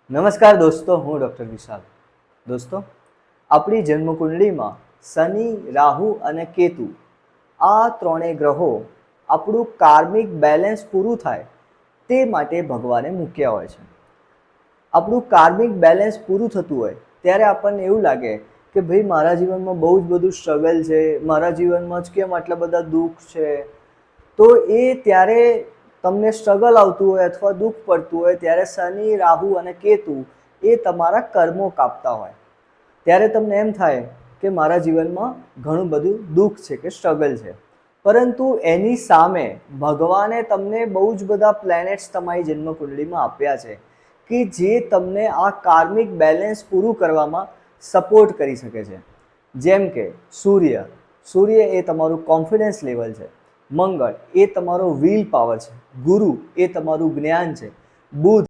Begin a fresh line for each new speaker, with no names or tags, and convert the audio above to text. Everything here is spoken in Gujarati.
નમસ્કાર દોસ્તો, હું ડૉક્ટર વિશાલ. દોસ્તો, આપણી જન્મકુંડળીમાં શનિ, રાહુ અને કેતુ આ ત્રણેય ગ્રહો આપણું કાર્મિક બેલેન્સ પૂરું થાય તે માટે ભગવાને મૂક્યા હોય છે. આપણું કાર્મિક બેલેન્સ પૂરું થતું હોય ત્યારે આપણને એવું લાગે કે ભાઈ મારા જીવનમાં બહુ જ બધું સ્ટ્રગલ છે, મારા જીવનમાં જ કેમ આટલા બધા દુઃખ છે. તો એ ત્યારે તમને સ્ટ્રગલ આવતું હોય અથવા દુઃખ પડતું હોય ત્યારે શનિ, રાહુ અને કેતુ એ તમારા કર્મો કાપતા હોય ત્યારે તમને એમ થાય કે મારા જીવનમાં ઘણું બધું દુઃખ છે કે સ્ટ્રગલ છે. પરંતુ એની સામે ભગવાને તમને બહુ જ બધા પ્લેનેટ્સ તમારી જન્મકુંડળીમાં આપ્યા છે કે જે તમને આ કાર્મિક બેલેન્સ પૂરું કરવામાં સપોર્ટ કરી શકે છે. જેમ કે સૂર્ય એ તમારું કોન્ફિડન્સ લેવલ છે. મંગળ એ તમારો વિલ પાવર છે. ગુરુ એ તમારું જ્ઞાન છે. બુધ